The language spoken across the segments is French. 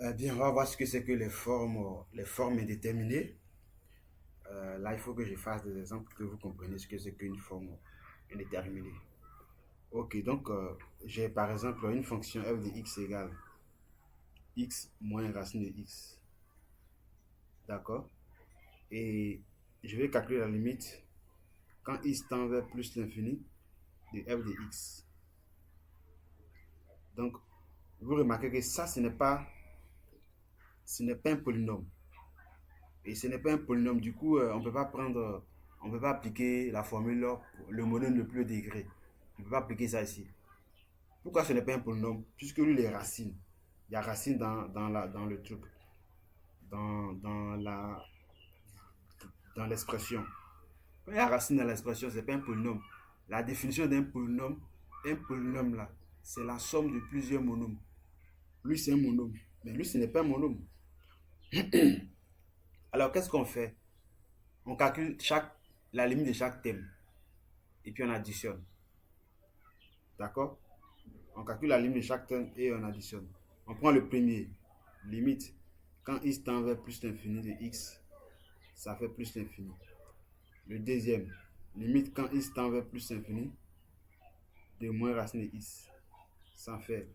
Bien, on va voir ce que c'est que les formes indéterminées. Là, il faut que je fasse des exemples pour que vous compreniez ce que c'est qu'une forme indéterminée. Ok, donc j'ai par exemple une fonction f de x égale x moins racine de x. D'accord? Et je vais calculer la limite quand x tend vers plus l'infini de f de x. Donc, vous remarquez que ça, ce n'est pas un polynôme. Et ce n'est pas un polynôme. Du coup, on peut pas appliquer la formule, le monôme le plus haut degré. On ne peut pas appliquer ça ici. Pourquoi ce n'est pas un polynôme? Puisque lui, les racines. Il y a racine dans le truc, dans, dans la, dans l'expression. Quand il y a racine dans l'expression, ce n'est pas un polynôme. La définition d'un polynôme, un polynôme là, c'est la somme de plusieurs monômes. Lui, c'est un monôme. Mais lui, ce n'est pas un monôme. Alors, qu'est-ce qu'on fait? On calcule la limite de chaque thème. Et puis on additionne. D'accord? On calcule la limite de chaque terme et on additionne. On prend le premier, limite. Quand x tend vers plus l'infini de x, ça fait plus l'infini. Le deuxième, limite quand x tend vers plus l'infini de moins racine de x. Ça fait,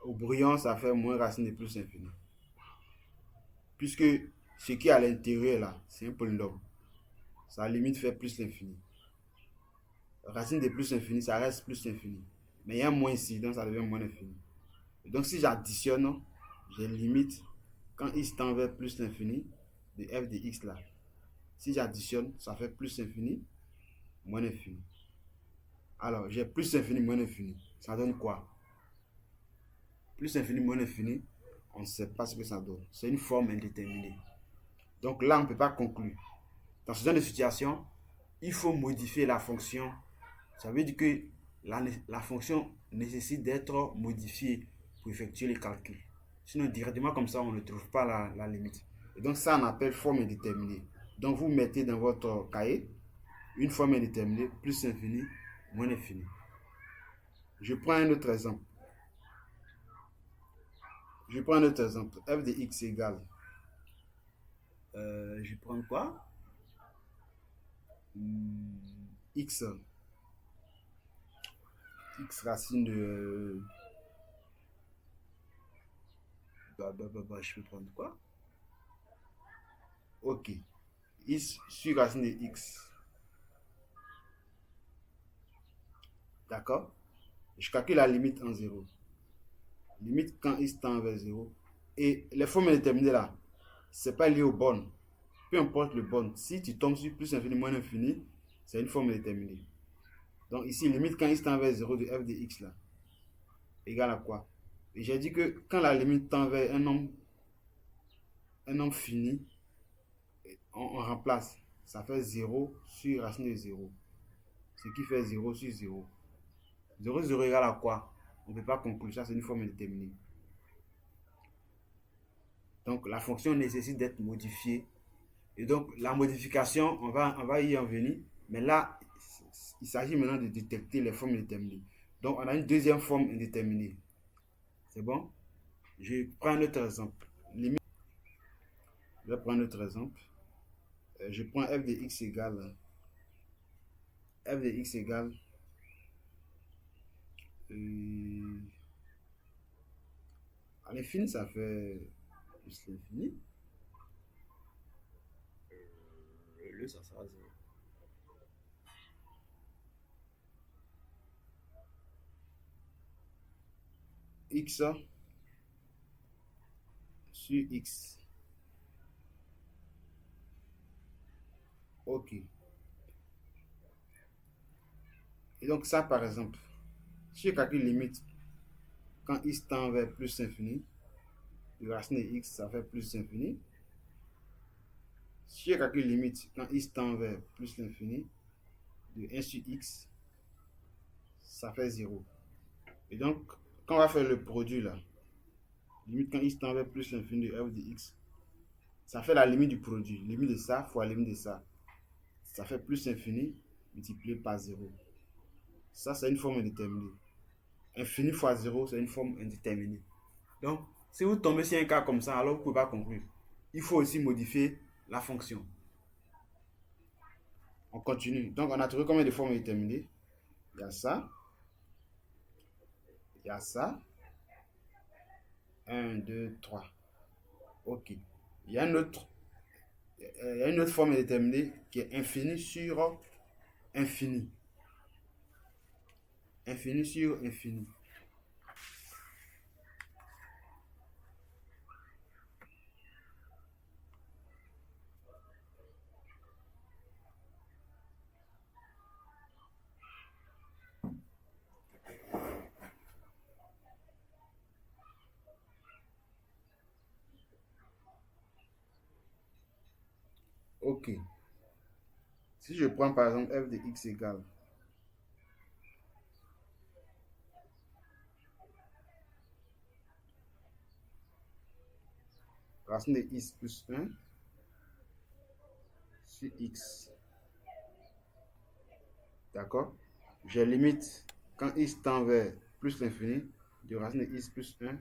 au brouillon, ça fait moins racine de plus l'infini. Puisque ce qui est à l'intérieur là, c'est un polynôme. Sa limite fait plus l'infini. Racine de plus l'infini, ça reste plus l'infini. Mais il y a un moins ici, donc ça devient moins l'infini. Donc si j'additionne, j'ai limite quand x tend vers plus l'infini de f de x là. Si j'additionne, ça fait plus l'infini, moins l'infini. Alors, j'ai plus l'infini, moins l'infini. Ça donne quoi? Plus l'infini, moins l'infini, on ne sait pas ce que ça donne. C'est une forme indéterminée. Donc là, on ne peut pas conclure. Dans ce genre de situation, il faut modifier la fonction. Ça veut dire que la fonction nécessite d'être modifiée pour effectuer les calculs. Sinon, directement comme ça, on ne trouve pas la limite. Et donc, ça, on appelle forme indéterminée. Donc, vous mettez dans votre cahier une forme indéterminée, plus infini, moins infini. Je prends un autre exemple. F de x égale. Je prends quoi? X. X racine de. Je peux prendre quoi? Ok. X sur racine de x. D'accord? Je calcule la limite en 0. Limite quand x tend vers 0. Et les formes indéterminées là, c'est pas lié aux bornes. Peu importe le borne. Si tu tombes sur plus infini, moins infini, c'est une forme indéterminée. Donc ici, limite quand x tend vers 0 de f de x là, égale à quoi? Et j'ai dit que quand la limite tend vers un nombre fini, on remplace. Ça fait 0 sur racine de 0. Ce qui fait 0 sur 0. 0 0 égale à quoi? On ne peut pas conclure. Ça, c'est une forme indéterminée. Donc, la fonction nécessite d'être modifiée. Et donc, la modification, on va y en venir. Mais là, il s'agit maintenant de détecter les formes indéterminées. Donc, on a une deuxième forme indéterminée. C'est bon? Je prends un autre exemple. Je vais prendre un autre exemple. Je prends f de x égale. F de x égale. À l'infini, ça fait plus l'infini. Le, ça sera 0. X sur x. Ok. Et donc ça, par exemple, si je calcule limite, quand x tend vers plus infini, de racine de x, ça fait plus infini. Si je calcule limite, quand x tend vers plus l'infini, de 1 sur x, ça fait 0. Et donc, quand on va faire le produit là, limite quand x tend vers plus l'infini de f de x, ça fait la limite du produit. Limite de ça fois limite de ça. Ça fait plus infini multiplié par 0. Ça, c'est une forme indéterminée. Infini fois 0, c'est une forme indéterminée. Donc, si vous tombez sur un cas comme ça, alors vous ne pouvez pas conclure. Il faut aussi modifier la fonction. On continue. Donc, on a trouvé combien de formes déterminées? Il y a ça. Il y a ça. 1, 2, 3. OK. Il y a une autre forme déterminée qui est infini sur infini. Infini sur infini. OK. Si je prends par exemple f de x égale racine de x plus 1 sur x. D'accord? Je limite quand x tend vers plus l'infini de racine de x plus 1,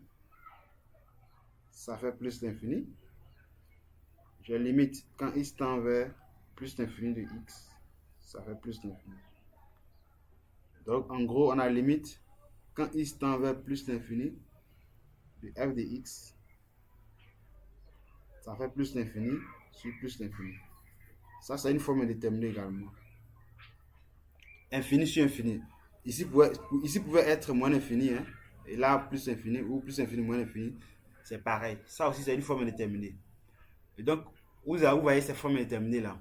ça fait plus l'infini. Je limite quand x tend vers plus l'infini de x, ça fait plus l'infini. Donc en gros, on a limite quand x tend vers plus l'infini de f de x, ça fait plus l'infini sur plus l'infini. Ça, c'est une forme déterminée également. Infini sur infini. Ici pouvait être moins infini, hein? Et là, plus infini ou plus infini, moins infini. C'est pareil. Ça aussi, c'est une forme déterminée. Et donc, vous voyez ces formes déterminées là.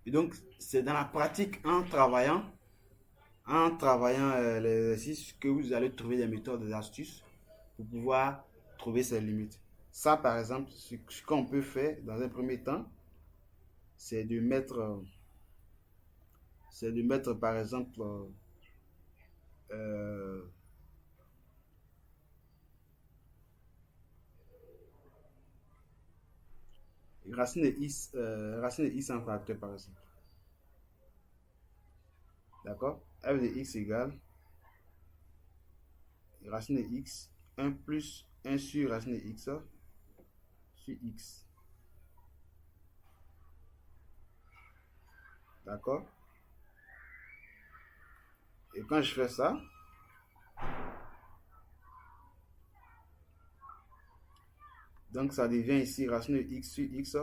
Et donc, c'est dans la pratique, en travaillant l'exercice, que vous allez trouver des méthodes, des astuces pour pouvoir trouver ces limites. Ça, par exemple, ce qu'on peut faire dans un premier temps, c'est de mettre, par exemple, euh, racine de x en facteur, par exemple. D'accord? F de x égale racine de x, 1 plus 1 sur racine de x sur x. D'accord? Et quand je fais ça, donc ça devient ici racine de x sur x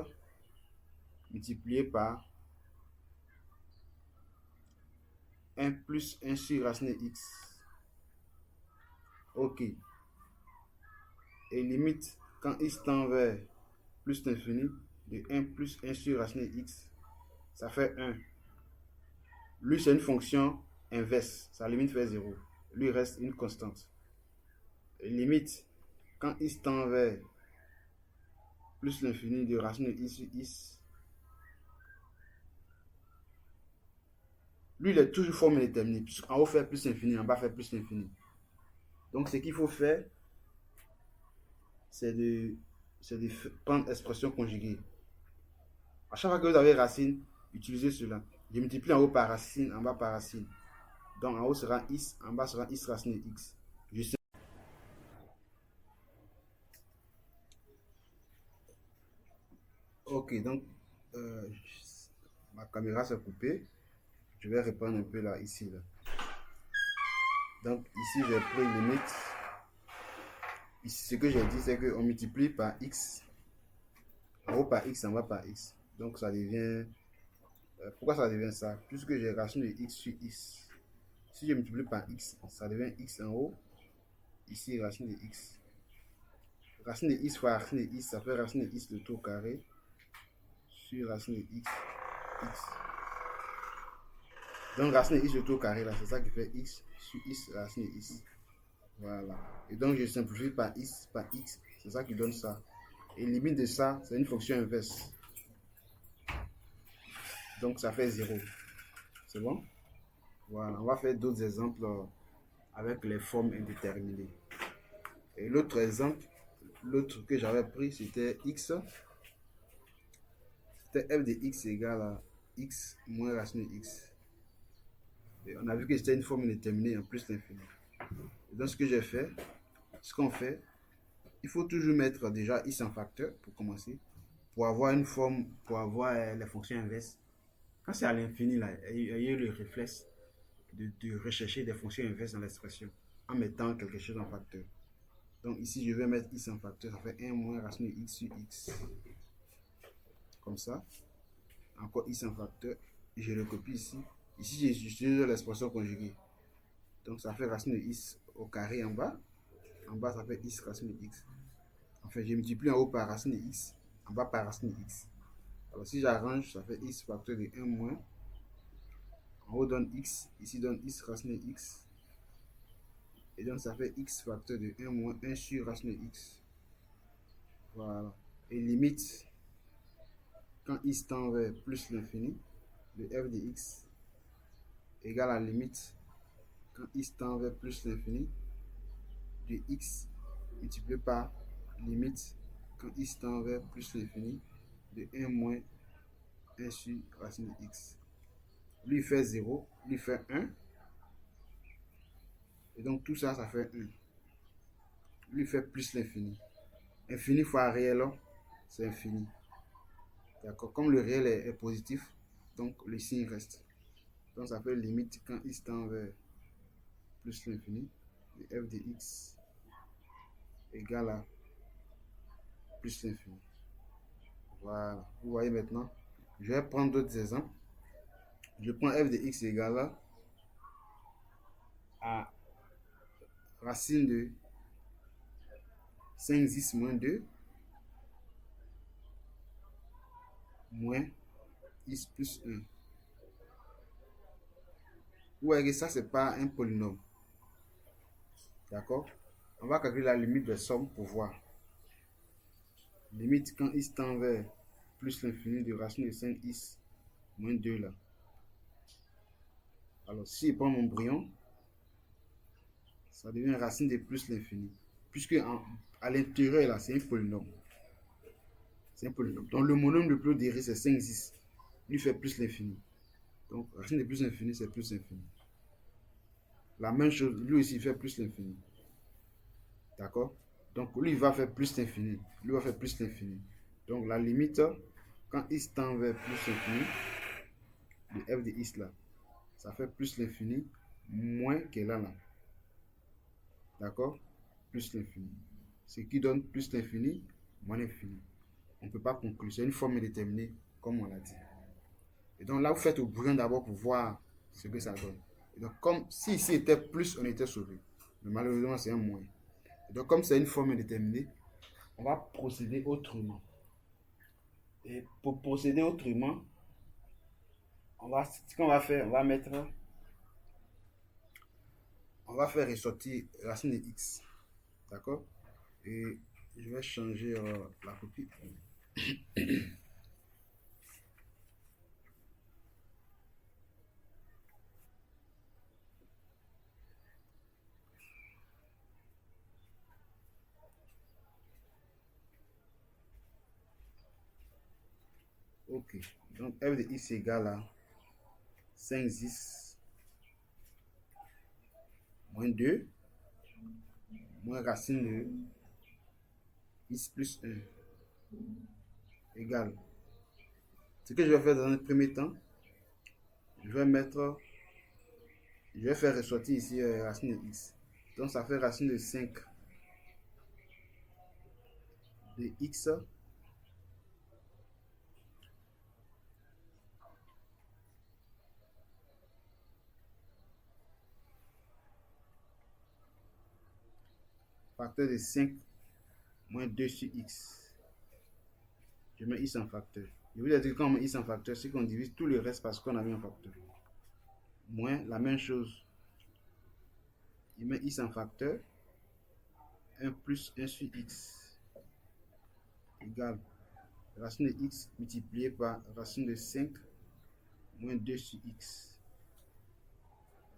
multiplié par 1 plus 1 sur racine de x. OK. Et limite, quand x tend vers plus l'infini, de 1 plus 1 sur racine de x, ça fait 1. Lui, c'est une fonction inverse. Sa limite fait 0. Lui reste une constante. Et limite, quand x tend vers plus l'infini de racine de x sur x, lui, il est toujours forme déterminée, puisqu'en haut fait plus l'infini, en bas fait plus l'infini. Donc, ce qu'il faut faire, c'est de prendre expression conjuguée. À chaque fois que vous avez racine, utilisez cela. Je multiplie en haut par racine, en bas par racine. Donc, en haut sera x, en bas sera x racine de x. Je sais. Ok, donc, euh, ma caméra s'est coupée. Je vais reprendre un peu là, ici. Là. Donc, ici, j'ai pris limite. Ici, ce que j'ai dit, c'est qu'on multiplie par x. En haut par x, en bas par x. Donc, ça devient... pourquoi ça devient ça? Puisque j'ai racine de x sur x. Si je multiplie par x, ça devient x en haut. Ici, racine de x. Racine de x fois racine de x, ça fait racine de x de tout au carré. Sur racine de x, x. Donc, racine de x de tout au carré, là, c'est ça qui fait x sur x, racine de x. Voilà. Et donc, je simplifie par x, c'est ça qui donne ça. Et limite de ça, c'est une fonction inverse. Donc, ça fait 0. C'est bon? Voilà. On va faire d'autres exemples avec les formes indéterminées. Et l'autre exemple, l'autre que j'avais pris, c'était x. C'était f de x égale à x moins racine de x. Et on a vu que c'était une forme indéterminée en plus l'infini. Donc, ce que j'ai fait, ce qu'on fait, il faut toujours mettre déjà x en facteur pour commencer, pour avoir une forme, pour avoir les fonctions inverses. Quand c'est à l'infini, là, ayez le réflexe de rechercher des fonctions inverses dans l'expression en mettant quelque chose en facteur. Donc ici, je vais mettre x en facteur, ça fait 1 moins racine de x sur x. Comme ça. Encore x en facteur. Je le copie ici. Ici, j'utilise l'expression conjuguée. Donc ça fait racine de x au carré en bas. En bas, ça fait x racine de x. Enfin, je multiplie en haut par racine de x. En bas par racine de x. Alors si j'arrange, ça fait x facteur de 1 moins. En haut donne x. Ici donne x racine de x. Et donc ça fait x facteur de 1 moins 1 sur racine de x. Voilà. Et limite, quand x tend vers plus l'infini, de f de x égale à la limite, quand x tend vers plus l'infini, de x multiplié par limite, quand x tend vers plus l'infini, de 1 moins 1 sur racine de x. Lui fait 0, lui fait 1. Et donc tout ça, ça fait 1. Lui fait plus l'infini. Infini fois réel, c'est infini. D'accord. Comme le réel est positif, donc le signe reste. Donc ça fait limite quand x tend vers plus l'infini, de f de x égale à plus l'infini. Voilà. Vous voyez maintenant. Je vais prendre d'autres exemples. Je prends f de x égale à racine de 5x moins 2 moins x plus 1. Vous voyez que ça, c'est pas un polynôme. D'accord? On va calculer la limite de somme pour voir. Limite quand x tend vers plus l'infini de racine de 5x moins 2 là. Alors, si je prends mon brouillon, ça devient racine de plus l'infini. Puisque à l'intérieur là, c'est un polynôme. C'est un polynôme. Donc, le monôme le plus direct, c'est 5x. Lui fait plus l'infini. Donc, racine de plus l'infini, c'est plus l'infini. La même chose, lui aussi, il fait plus l'infini. D'accord? Donc, lui, il va faire plus l'infini. Lui va faire plus l'infini. Donc, la limite, quand x tend vers plus l'infini, de f de x là, ça fait plus l'infini, moins que là. D'accord? Plus l'infini. Ce qui donne plus l'infini, moins l'infini. On ne peut pas conclure. C'est une forme déterminée, comme on l'a dit. Et donc là, vous faites au brouillon d'abord pour voir ce que ça donne. Et donc, comme si ici était plus, on était sauvé. Mais malheureusement, c'est un moins. Et donc, comme c'est une forme déterminée, on va procéder autrement. Et pour procéder autrement, ce qu'on va faire, on va faire ressortir racine de x. D'accord? Et je vais changer la copie. Ok. Donc f de x égale à 5x moins 2 moins racine de x plus 1 égale. Ce que je vais faire dans un premier temps, je vais faire ressortir ici racine de x. Donc ça fait racine de 5 de x facteur de 5 moins 2 sur x. Je mets x en facteur. Je vous ai dit que quand on met x en facteur, c'est qu'on divise tout le reste parce qu'on a mis en facteur. Moins la même chose. Je mets x en facteur. 1 plus 1 sur x égale racine de x multiplié par racine de 5 moins 2 sur x.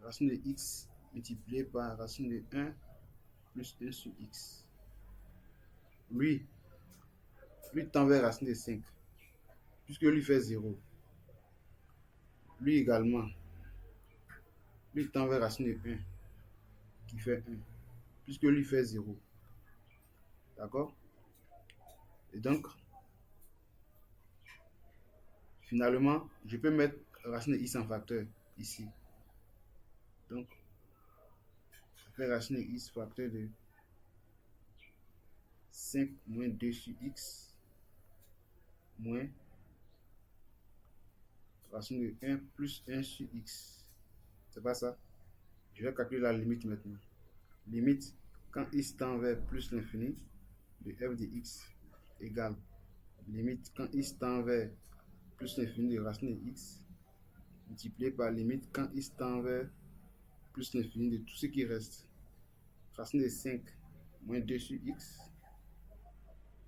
Racine de x multiplié par racine de 1 plus 1 sur x. Lui tend vers racine de 5. Puisque lui fait 0. Lui également. Lui tend vers racine de 1. Qui fait 1. Puisque lui fait 0. D'accord? Et donc, finalement, je peux mettre racine de x en facteur ici. Donc, ça fait racine de x facteur de 5 moins 2 sur x moins racine de 1 plus 1 sur x. C'est pas ça? Je vais calculer la limite maintenant. Limite, quand x tend vers plus l'infini, de f de x égale limite, quand x tend vers plus l'infini de racine de x, multiplié par limite, quand x tend vers plus l'infini de tout ce qui reste. Racine de 5 moins 2 sur x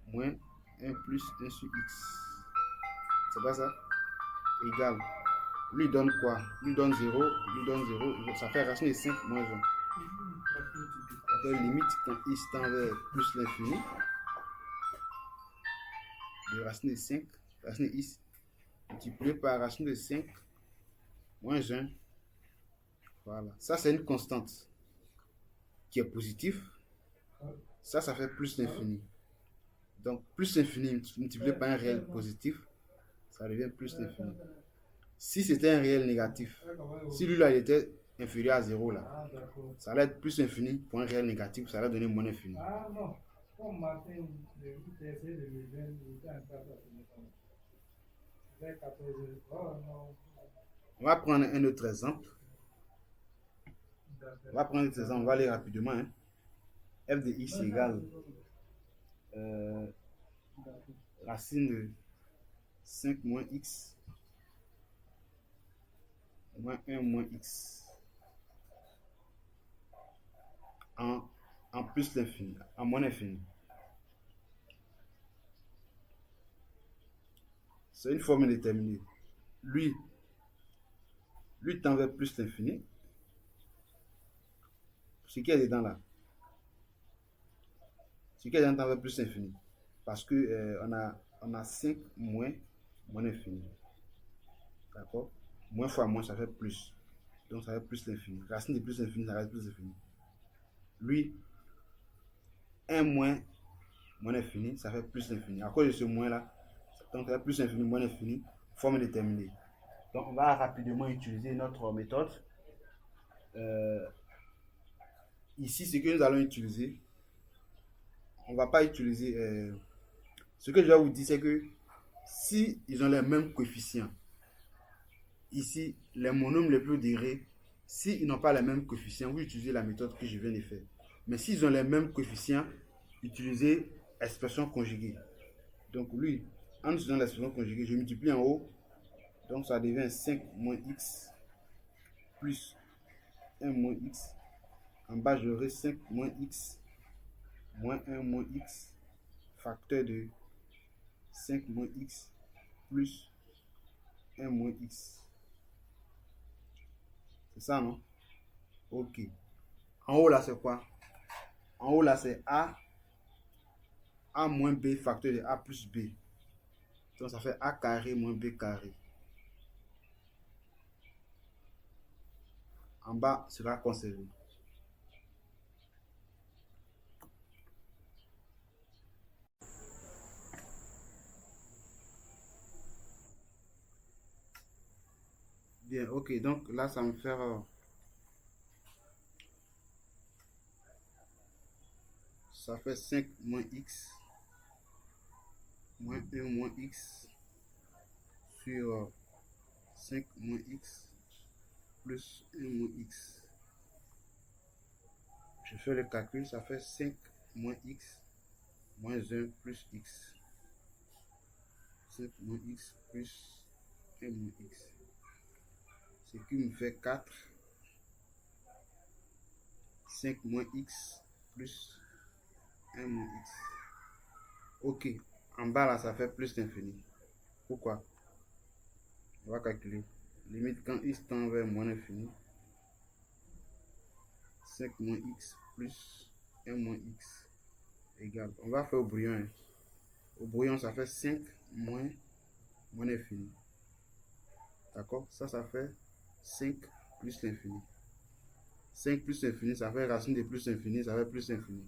moins 1 plus 1 sur x. C'est pas ça? Égal. Lui donne quoi? Lui donne 0, lui donne 0. Ça fait racine de 5 moins 1. Ça fait limite quand x tend vers plus l'infini de racine de 5, racine de x multiplié par racine de 5 moins 1. Voilà. Ça, c'est une constante qui est positive. Ça fait plus l'infini. Donc, plus l'infini multiplié par un réel positif, ça devient plus l'infini. Si c'était un réel négatif, si lui là il était inférieur à 0 là, ça allait être plus infini pour un réel négatif, ça allait donner moins infini. On va prendre un autre exemple. On va aller rapidement. Hein. F de x égale racine de 5 moins x moins 1 moins x en plus l'infini, en moins l'infini. C'est une formule déterminée. Lui tend vers plus l'infini. Ce qui est dedans là. Ce qui est dedans tend vers plus l'infini. Parce que on a 5 moins l'infini. D'accord? Moins fois moins, ça fait plus. Donc ça fait plus l'infini. Racine de plus l'infini, ça reste plus l'infini. Lui, 1 moins l'infini, ça fait plus l'infini. À cause de ce moins là, donc ça fait plus l'infini, moins l'infini, forme déterminée. Donc on va rapidement utiliser notre méthode. Ici, ce que nous allons utiliser, on ne va pas utiliser... ce que je vais vous dire, c'est que si ils ont les mêmes coefficients, ici, les monomes les plus dérivés, s'ils n'ont pas les mêmes coefficients, vous utilisez la méthode que je viens de faire. Mais s'ils ont les mêmes coefficients, utilisez expression conjuguée. Donc lui, en utilisant l'expression conjuguée, je multiplie en haut, donc ça devient 5 moins x plus 1 moins x. En bas, j'aurai 5 moins x moins 1 moins x facteur de 5 moins x plus 1 moins x. C'est ça, non? Ok. En haut, là, c'est quoi? En haut, là, c'est a moins b facteur de a plus b. Donc, ça fait a carré moins b carré. En bas sera conservé. Bien, ok. Donc, là, ça me fait... ça fait 5 moins x moins 1 moins x sur 5 moins x plus 1 moins x. Je fais le calcul, ça fait 5 moins x moins 1 plus x. 5 moins x plus 1 moins x. Ce qui me fait 4. 5 moins x plus 1 moins x. Ok. En bas là, ça fait plus l'infini. Pourquoi? On va calculer. Limite quand x tend vers moins l'infini. 5 moins x plus 1 moins x égale. On va faire au brouillon. Hein. Au brouillon, ça fait 5 moins l'infini. D'accord? Ça fait 5 plus l'infini. 5 plus l'infini, ça fait racine de plus l'infini, ça fait plus l'infini.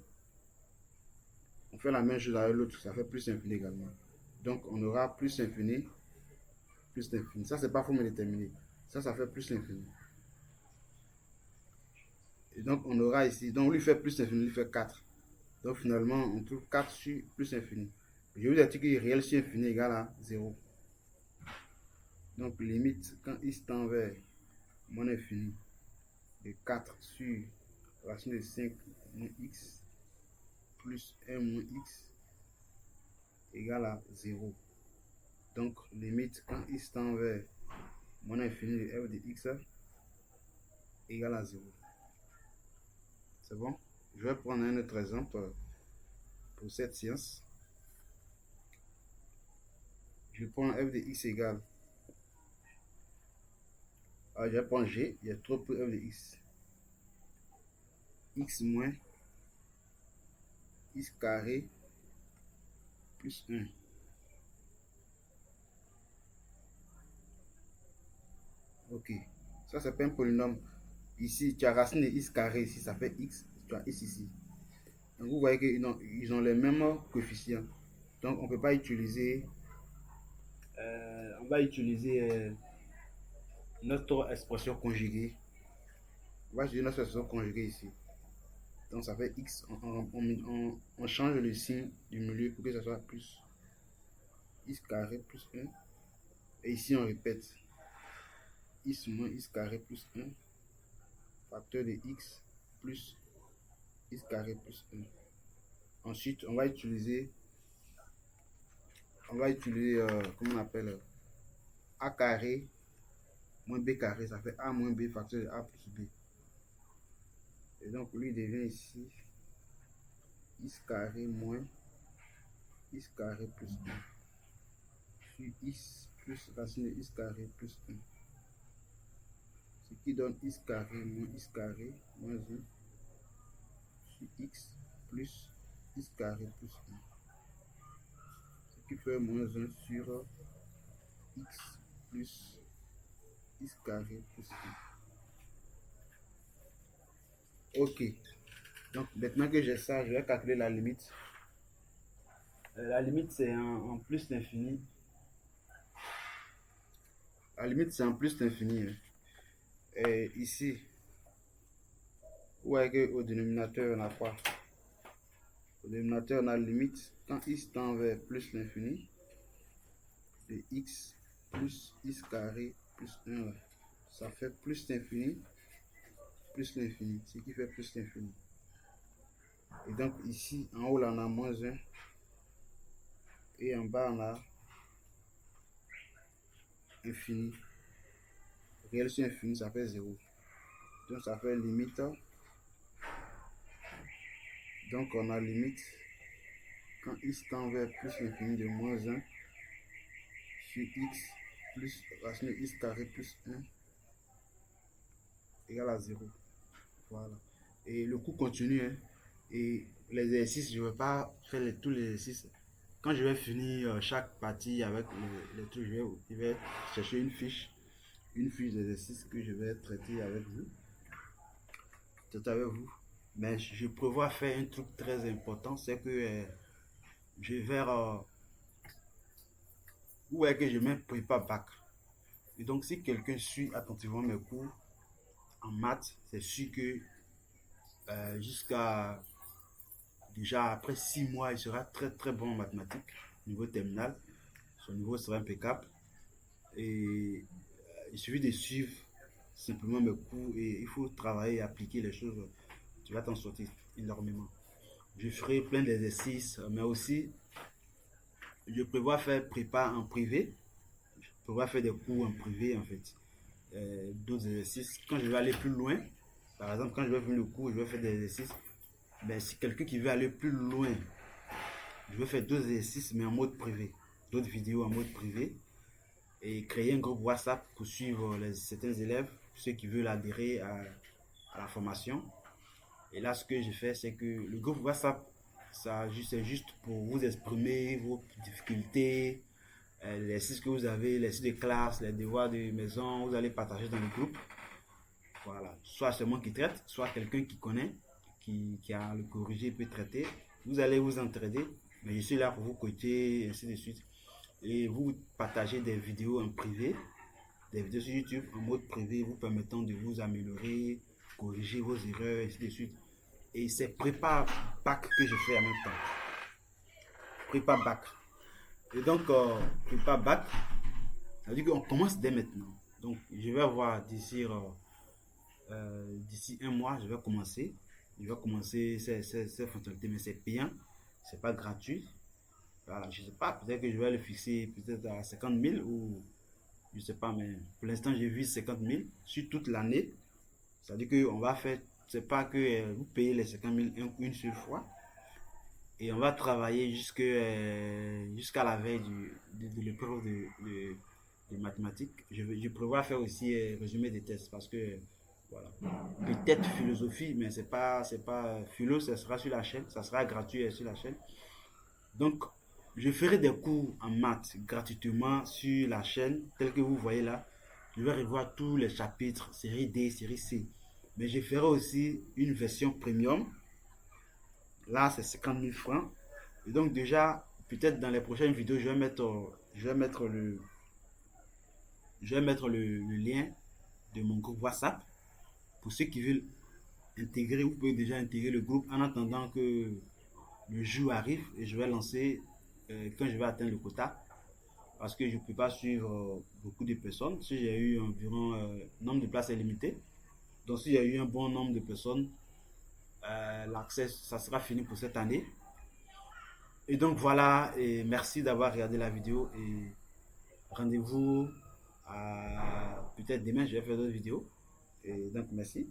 fait la même chose avec l'autre, ça fait plus l'infini également. Donc on aura plus l'infini, plus l'infini. Ça, c'est pas forme déterminée. Ça fait plus l'infini. Et donc on aura ici, donc lui fait plus l'infini, lui fait 4. Donc finalement, on trouve 4 sur plus l'infini. Je vous ai dit que réel sur infini égale à 0. Donc limite, quand x tend vers moins l'infini, de 4 sur racine de 5 moins x plus 1 moins x égale à 0. Donc limite, quand x tend vers moins l'infini de f de x égale à 0. C'est bon? Je vais prendre un autre exemple pour cette science. Je prends f de x égale. Alors je vais prendre g, il y a trop pour f de x. X moins x carré plus 1. Ok, ça c'est pas un polynôme. Ici, tu as racine de x carré, ici ça fait x, tu as x ici. Donc vous voyez qu'ils ont les mêmes coefficients. Donc on ne peut pas utiliser, on va utiliser notre expression conjuguée. On va utiliser notre expression conjuguée ici. Donc ça fait x, on change le signe du milieu pour que ça soit plus x carré plus 1. Et ici on répète x moins x carré plus 1 facteur de x plus x carré plus 1. Ensuite on va utiliser comment on appelle a carré moins b carré, ça fait a moins b facteur de a plus b. Et donc lui devient ici x carré moins x carré plus 1 sur x plus racine de x carré plus 1. Ce qui donne x carré moins x carré moins 1 sur x plus x carré plus 1. Ce qui fait moins 1 sur x plus x carré plus 1. Ok. Donc maintenant que j'ai ça, je vais calculer la limite. La limite c'est en plus l'infini. La limite c'est en plus l'infini. Et ici, vous voyez qu'au dénominateur on a quoi? Au dénominateur on a limite quand x tend vers plus l'infini de x plus x carré plus 1. Ça fait plus l'infini plus l'infini, ce qui fait plus l'infini. Et donc ici, en haut là on a moins 1 et en bas on a infini. Réel sur infini, ça fait 0. Donc ça fait limite. Donc on a limite quand x tend vers plus l'infini de moins 1 sur x plus racine de x carré plus 1 égale à 0. Voilà. Et le cours continue. Hein. Et les exercices, je ne vais pas faire tous les exercices. Quand je vais finir chaque partie avec les trucs, je vais chercher une fiche d'exercice que je vais traiter avec vous. Mais je prévois faire un truc très important, c'est que je vais où est que je mets prépa bac. Et donc si quelqu'un suit attentivement mes cours en maths, c'est sûr que jusqu'à déjà après 6 mois, il sera très très bon en mathématiques, niveau terminal. Son niveau sera impeccable. Et il suffit de suivre simplement mes cours et il faut travailler et appliquer les choses. Tu vas t'en sortir énormément. Je ferai plein d'exercices, mais aussi je prévois faire prépa en privé. Je prévois faire des cours en privé en fait. D'autres exercices. Quand je vais aller plus loin, par exemple, quand je vais venir le cours, je vais faire des exercices. Ben, si quelqu'un qui veut aller plus loin, je vais faire 2 exercices, mais en mode privé. D'autres vidéos en mode privé. Et créer un groupe WhatsApp pour suivre certains élèves, ceux qui veulent adhérer à la formation. Et là, ce que je fais, c'est que le groupe WhatsApp, c'est juste pour vous exprimer vos difficultés, les exercices que vous avez, les exercices de classe, les devoirs de maison, vous allez partager dans le groupe. Voilà. Soit c'est moi qui traite, soit quelqu'un qui connaît, qui a le corrigé peut traiter. vous allez vous entraider, mais je suis là pour vous coacher, ainsi de suite. Et vous partagez des vidéos en privé, des vidéos sur YouTube en mode privé, vous permettant de vous améliorer, corriger vos erreurs, ainsi de suite. Et c'est prépa bac que je fais en même temps. Prépa bac. Et donc, prépa bac, ça veut dire qu'on commence dès maintenant. Donc, je vais voir d'ici un mois, je vais commencer. Je vais commencer ces fonctionnalités, mais c'est payant, c'est pas gratuit. Voilà, je sais pas, peut-être que je vais le fixer peut-être à 50 000 ou je sais pas, mais pour l'instant, j'ai vu 50 000 sur toute l'année. C'est-à-dire qu'on va faire, c'est pas que vous payez les 50 000 une seule fois et on va travailler jusqu'à la veille de l'épreuve de mathématiques. Je prévois faire aussi résumé des tests parce que voilà. Peut-être philosophie, mais c'est pas philo, ça sera sur la chaîne, ça sera gratuit sur la chaîne. Donc, je ferai des cours en maths gratuitement sur la chaîne, tel que vous voyez là. Je vais revoir tous les chapitres, série D, série C. Mais je ferai aussi une version premium. Là, c'est 50 000 francs. Et donc, déjà, peut-être dans les prochaines vidéos, je vais mettre le lien de mon groupe WhatsApp. Pour ceux qui veulent intégrer, vous pouvez déjà intégrer le groupe en attendant que le jour arrive et je vais lancer quand je vais atteindre le quota parce que je ne peux pas suivre beaucoup de personnes. Si j'ai eu environ nombre de places est limité, donc si j'ai eu un bon nombre de personnes, l'accès ça sera fini pour cette année. Et donc voilà, et merci d'avoir regardé la vidéo et rendez-vous à peut-être demain, je vais faire d'autres vidéos. Et donc merci.